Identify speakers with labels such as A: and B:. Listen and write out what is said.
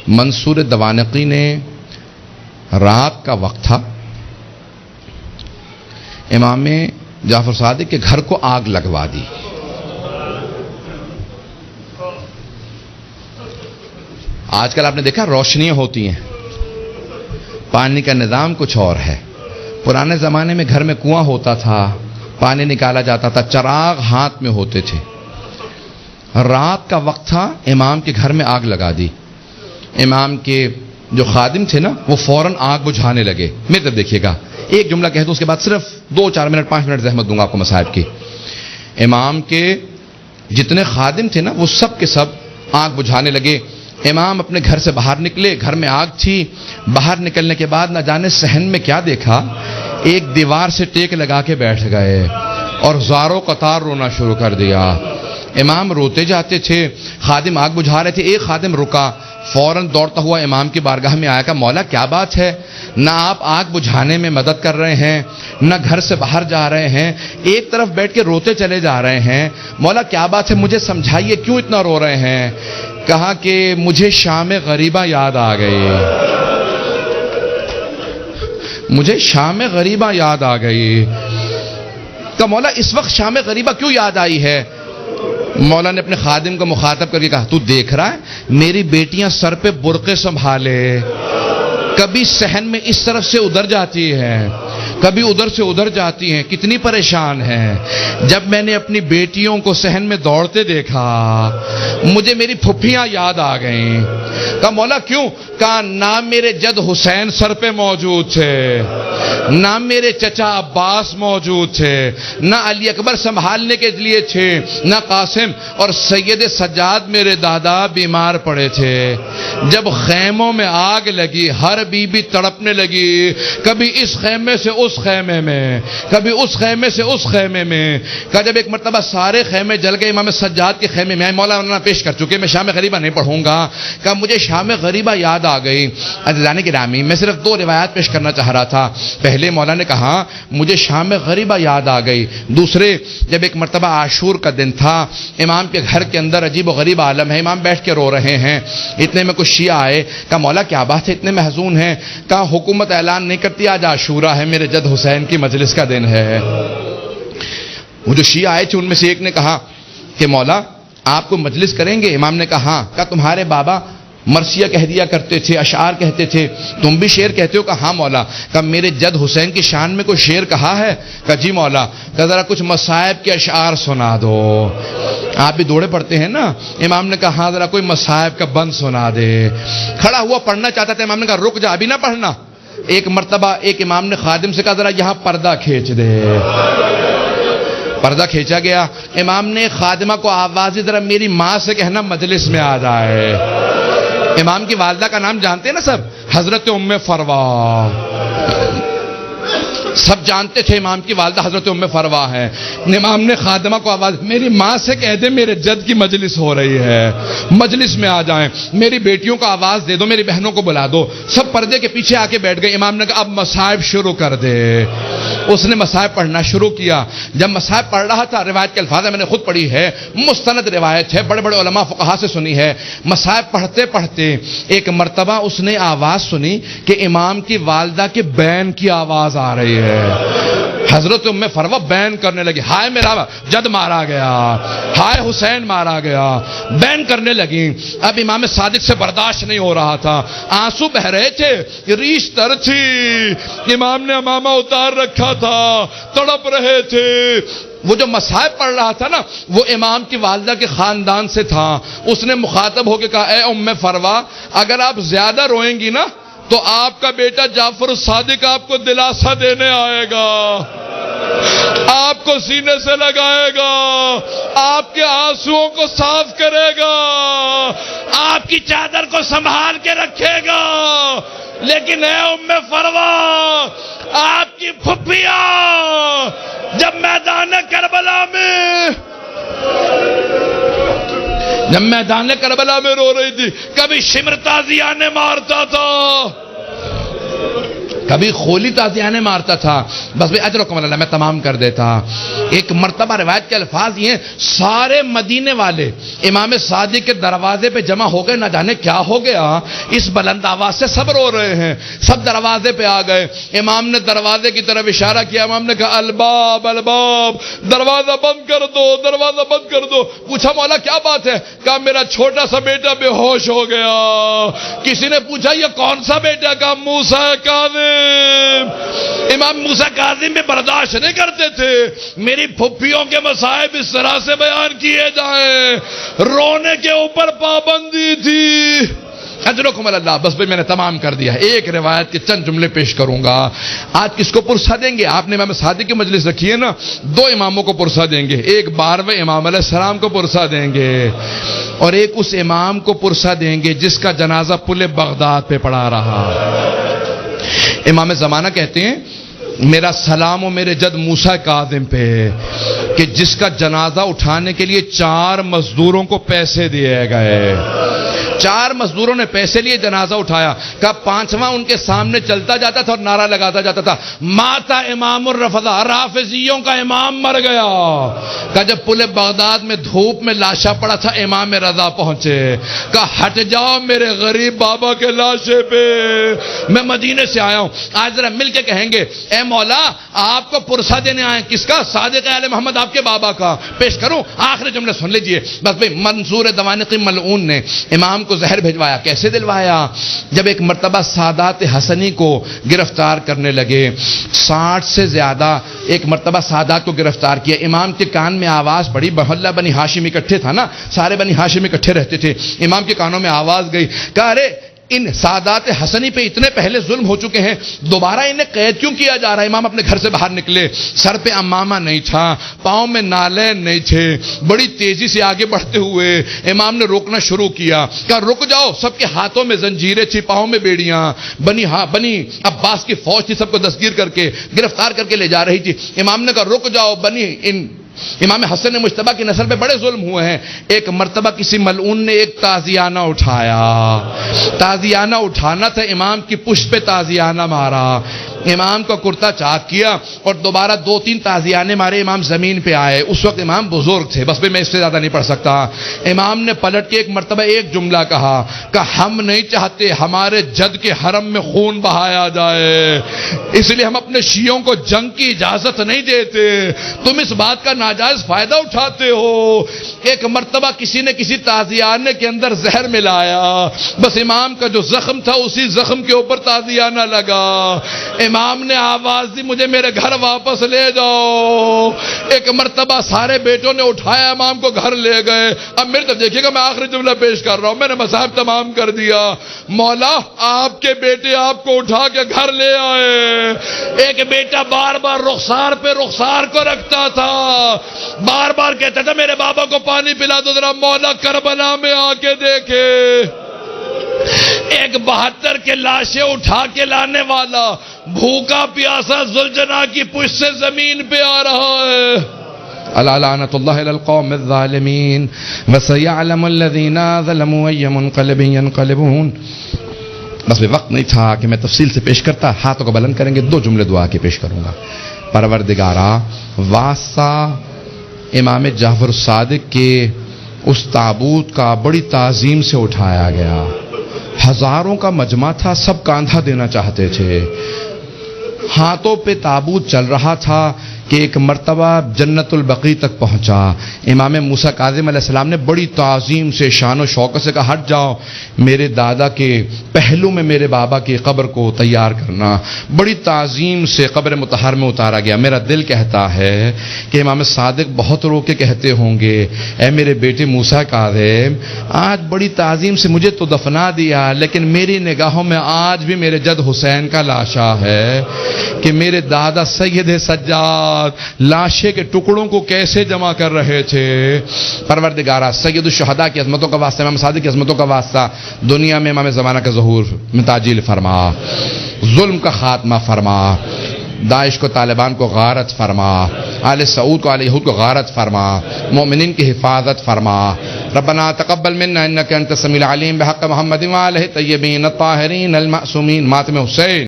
A: منصور دوانقی نے رات کا وقت تھا، امام جعفر صادق کے گھر کو آگ لگوا دی. آج کل آپ نے دیکھا روشنیاں ہوتی ہیں، پانی کا نظام کچھ اور ہے. پرانے زمانے میں گھر میں کنواں ہوتا تھا، پانی نکالا جاتا تھا، چراغ ہاتھ میں ہوتے تھے. رات کا وقت تھا، امام کے گھر میں آگ لگا دی. امام کے جو خادم تھے نا وہ فوراً آگ بجھانے لگے. میری طرف دیکھیے گا، ایک جملہ کہہ دوں اس کے بعد صرف 2-4 منٹ 5 منٹ زحمت دوں گا آپ کو مصائب کی. امام کے جتنے خادم تھے نا وہ سب کے سب آگ بجھانے لگے. امام اپنے گھر سے باہر نکلے، گھر میں آگ تھی. باہر نکلنے کے بعد نہ جانے صحن میں کیا دیکھا، ایک دیوار سے ٹیک لگا کے بیٹھ گئے اور زاروں قطار رونا شروع کر دیا. امام روتے جاتے تھے، خادم آگ بجھا رہے تھے. ایک خادم رکا، فوراً دوڑتا ہوا امام کی بارگاہ میں آیا. کہا مولا کیا بات ہے، نہ آپ آگ بجھانے میں مدد کر رہے ہیں، نہ گھر سے باہر جا رہے ہیں، ایک طرف بیٹھ کے روتے چلے جا رہے ہیں. مولا کیا بات ہے، مجھے سمجھائیے کیوں اتنا رو رہے ہیں. کہا کہ مجھے شام غریبہ یاد آ گئی، مجھے شام غریبہ یاد آ گئی. کہ مولا اس وقت شام غریبہ کیوں یاد آئی ہے؟ مولا نے اپنے خادم کو مخاطب کر کے کہا تو دیکھ رہا ہے میری بیٹیاں سر پہ برقعے سنبھالے، کبھی صحن میں اس طرف سے ادھر جاتی ہیں، کبھی ادھر سے ادھر جاتی ہیں، کتنی پریشان ہیں. جب میں نے اپنی بیٹیوں کو صحن میں دوڑتے دیکھا مجھے میری پھپھیاں یاد آ گئیں. کہا مولا کیوں؟ کہا نہ میرے جد حسین سر پہ موجود تھے، نہ میرے چچا عباس موجود تھے، نہ علی اکبر سنبھالنے کے لیے تھے، نہ قاسم، اور سید سجاد میرے دادا بیمار پڑے تھے. جب خیموں میں آگ لگی ہر بی بی تڑپنے لگی، کبھی اس خیمے سے اس خیمے میں، کبھی اس خیمے سے اس خیمے میں. کہ جب ایک مرتبہ سارے خیمے جل گئے، امام سجاد کے خیمے میں مولانا پیش کر چکے، میں شام غریبہ نہیں پڑھوں گا. کہ مجھے شام غریبہ یاد آ گئی. عزیزان گرامی میں صرف 2 روایات پیش کرنا چاہ رہا تھا. پہلے مولا نے کہا مجھے شام غریبہ یاد آ گئی. دوسرے جب ایک مرتبہ عاشور کا دن تھا، امام کے گھر کے اندر عجیب و غریب عالم ہے، امام بیٹھ کے رو رہے ہیں. اتنے میں کچھ شیعہ آئے. کہا مولا کیا بات ہے اتنے محزون ہیں؟ کہا حکومت اعلان نہیں کرتی آج عاشورہ ہے، میرے جد حسین کی مجلس کا دن ہے. وہ جو شیعہ آئے تھے ان میں سے ایک نے کہا کہ مولا آپ کو مجلس کریں گے؟ امام نے کہا ہاں. کہا تمہارے بابا مرثیہ کہہ دیا کرتے تھے، اشعار کہتے تھے، تم بھی شعر کہتے ہو؟ کہا ہاں مولا. کہا میرے جد حسین کی شان میں کوئی شعر کہا ہے؟ کہا جی مولا. کہا ذرا کچھ مصائب کے اشعار سنا دو. آپ بھی دوڑے پڑتے ہیں نا. امام نے کہا ہاں ذرا کوئی مصائب کا بند سنا دے. کھڑا ہوا پڑھنا چاہتا تھا، امام نے کہا رک جا ابھی نہ پڑھنا. ایک مرتبہ ایک امام نے خادم سے کہا ذرا یہاں پردہ کھینچ دے. پردہ کھینچا گیا. امام نے خادمہ کو آواز دی ذرا میری ماں سے کہنا مجلس میں آ جائے. امام کی والدہ کا نام جانتے ہیں نا سب، حضرت ام فروا. سب جانتے تھے امام کی والدہ حضرت ام فروا ہے. امام نے خادمہ کو آواز میری ماں سے کہہ دے میرے جد کی مجلس ہو رہی ہے، مجلس میں آ جائیں. میری بیٹیوں کو آواز دے دو، میری بہنوں کو بلا دو. سب پردے کے پیچھے آ کے بیٹھ گئے. امام نے کہا اب مصائب شروع کر دے. اس نے مصائب پڑھنا شروع کیا. جب مصائب پڑھ رہا تھا، روایت کے الفاظ میں نے خود پڑھی ہے، مستند روایت ہے، بڑے بڑے علماء فقہا سے سنی ہے. مصائب پڑھتے پڑھتے ایک مرتبہ اس نے آواز سنی کہ امام کی والدہ کے بین کی آواز آ رہی ہے. حضرت ام فروا بین کرنے لگی، ہائے میرا جد مارا گیا، ہائے حسین مارا گیا. بین کرنے لگی. اب امام صادق سے برداشت نہیں ہو رہا تھا، آنسو بہ رہے تھے، ریش تر تھی. امام نے امامہ اتار رکھا تھا، تڑپ رہے تھے. وہ جو مصائب پڑھ رہا تھا نا وہ امام کی والدہ کے خاندان سے تھا. اس نے مخاطب ہو کے کہا اے ام فروا اگر آپ زیادہ روئیں گی نا تو آپ کا بیٹا جعفر صادق آپ کو دلاسا دینے آئے گا، آپ کو سینے سے لگائے گا، آپ کے آنسوؤں کو صاف کرے گا، آپ کی چادر کو سنبھال کے رکھے گا. لیکن اے ام فروا آپ کی پھپھیاں جب میدان کربلا میں رو رہی تھی، کبھی شمر تازیانے مارتا تھا، کبھی خولی تازیانے مارتا تھا. بس بھائی اجر و کمال اللہ میں تمام کر دیتا. ایک مرتبہ روایت کے الفاظ یہ ہیں سارے مدینے والے امام صادق کے دروازے پہ جمع ہو گئے. نہ جانے کیا ہو گیا, اس بلند آواز سے سب رو رہے ہیں. سب دروازے پہ آ گئے. امام نے دروازے کی طرف اشارہ کیا. امام نے کہا الباب الباب, دروازہ بند کر دو, دروازہ بند کر دو. پوچھا مولا کیا بات ہے؟ کہا میرا چھوٹا سا بیٹا بے ہوش ہو گیا. کسی نے پوچھا یہ کون سا بیٹا؟ کہا موسیٰ کاظم. امام موسیٰ کاظم میں برداشت نہیں کرتے تھے میری پھپھیوں کے مصائب اس طرح سے بیان کیے جائیں. رونے کے اوپر پابندی تھی. اجرکم اللہ. بس بھائی میں نے تمام کر دیا. ایک روایت کے چند جملے پیش کروں گا. آج کس کو پرسہ دیں گے؟ آپ نے امام صادق کی مجلس رکھی ہے نا, دو اماموں کو پرسہ دیں گے. ایک 12ویں امام علیہ السلام کو پرسہ دیں گے, اور ایک اس امام کو پرسہ دیں گے جس کا جنازہ پل بغداد پہ پڑا رہا. امام زمانہ کہتے ہیں میرا سلام و میرے جد موسیٰ کاظم پہ کہ جس کا جنازہ اٹھانے کے لیے 4 مزدوروں کو پیسے دیے گئے. 4 مزدوروں نے پیسے لیے, جنازہ اٹھایا. کہا 5واں ان کے سامنے چلتا جاتا تھا اور نعرہ لگاتا جاتا تھا ماتا امام الرفضہ, رافضیوں کا امام مر گیا. کہا جب پل بغداد میں دھوپ میں لاشا پڑا تھا امام رضا پہنچے. کہا ہٹ جاؤ میرے غریب بابا کے لاشے پہ, میں مدینے سے آیا ہوں. آج ذرا مل کے کہیں گے اے مولا آپ کو پرسہ دینے آئے. کس کا؟ صادق آل محمد آپ کے بابا کا. پیش کروں آخری جملے سن لیجئے. بس بھئی منصور دوانقی ملعون نے امام کو زہر بھجوایا. کیسے دلوایا؟ جب ایک مرتبہ سادات حسنی کو گرفتار کرنے لگے, 60 سے زیادہ ایک مرتبہ سادات کو گرفتار کیا. امام کے کان میں آواز پڑی. محلہ بنی ہاشم اکٹھے تھا نا, سارے بنی ہاشم اکٹھے رہتے تھے. امام کے کانوں میں آواز گئی. کہا ارے ان سادات حسنی پہ اتنے پہلے ظلم ہو چکے ہیں, دوبارہ انہیں قید کیوں کیا جا رہا ہے؟ امام اپنے گھر سے باہر نکلے. سر پہ امامہ نہیں تھا, پاؤں میں نالین نہیں تھے. بڑی تیزی سے آگے بڑھتے ہوئے امام نے روکنا شروع کیا. کہا رک جاؤ. سب کے ہاتھوں میں زنجیریں تھی, پاؤں میں بیڑیاں. بنی عباس کی فوج تھی, سب کو دستگیر کر کے گرفتار کر کے لے جا رہی تھی. امام نے کہا رک جاؤ. امام حسن مجتبیٰ کی نسل پہ بڑے ظلم ہوئے ہیں. ایک مرتبہ کسی ملعون نے ایک تازیانہ اٹھایا. تازیانہ اٹھانا تھا, امام کی پشت پہ تازیانہ مارا. امام کا کرتا چاک کیا اور دوبارہ 2-3 تازیانے مارے. امام زمین پہ آئے. اس وقت امام بزرگ تھے. بس میں اس سے زیادہ نہیں پڑھ سکتا. امام نے پلٹ کے ایک مرتبہ ایک جملہ کہا کہ ہم نہیں چاہتے ہمارے جد کے حرم میں خون بہایا جائے, اس لیے ہم اپنے شیعوں کو جنگ کی اجازت نہیں دیتے. تم اس بات کا ناجائز فائدہ اٹھاتے ہو. ایک مرتبہ کسی نے کسی تازیانے کے اندر زہر ملایا. بس امام کا جو زخم تھا اسی زخم کے اوپر تازیانہ لگا. امام نے آواز دی مجھے میرے گھر واپس لے جاؤ. ایک مرتبہ سارے بیٹوں نے اٹھایا, امام کو گھر لے گئے. اب میرے طرف دیکھیے گا, میں آخری جملہ پیش کر رہا ہوں. میں نے مصائب تمام کر دیا. مولا آپ کے بیٹے آپ کو اٹھا کے گھر لے آئے. ایک بیٹا بار بار رخسار پہ رخسار کو رکھتا تھا, بار بار کہتا تھا میرے بابا کو پانی پلا دو ذرا, مولا کربلا میں آ کے دیکھے. ایک 72 کے لاشیں اٹھا کے لانے والا بھوکا پیاسا ذوالجناح کی پشت سے زمین پہ آ رہا ہے. الا لعنت اللہ علی القوم الظالمین وسيعلم الذين ظلموا اي منقلب ينقلبون. بس بھی وقت نہیں تھا کہ میں تفصیل سے پیش کرتا. ہاتھوں کو بلند کریں گے, 2 جملے دعا کے پیش کروں گا. پروردگارا واسطہ امام جعفر الصادق کے اس تابوت کا بڑی تعظیم سے اٹھایا گیا. ہزاروں کا مجمع تھا, سب کاندھا دینا چاہتے تھے. ہاتھوں پہ تابوت چل رہا تھا کہ ایک مرتبہ جنت البقیع تک پہنچا. امام موسیٰ کاظم علیہ السلام نے بڑی تعظیم سے شان و شوکت سے کہا ہٹ جاؤ, میرے دادا کے پہلو میں میرے بابا کی قبر کو تیار کرنا. بڑی تعظیم سے قبر مطہر میں اتارا گیا. میرا دل کہتا ہے کہ امام صادق بہت رو کے کہتے ہوں گے اے میرے بیٹے موسیٰ کاظم, آج بڑی تعظیم سے مجھے تو دفنا دیا, لیکن میری نگاہوں میں آج بھی میرے جد حسین کا لاشا ہے کہ میرے دادا سید سجاد لاشے کے ٹکڑوں کو کیسے جمع کر رہے تھے. پروردگارا سید الشہداء کی عظمتوں کا واسطہ, امام صادق کی عظمتوں کا واسطہ, دنیا میں امام زمانہ کا ظہور میں تعجیل فرما, ظلم کا خاتمہ فرما, داعش کو طالبان کو غارت فرما, آل سعود کو آل یہود کو غارت فرما, مومنین کی حفاظت فرما. ربنا تقبل منا انک انت السمیع العلیم بحق محمد وآلہ الطیبین الطاہرین المعصومین. ماتم حسین.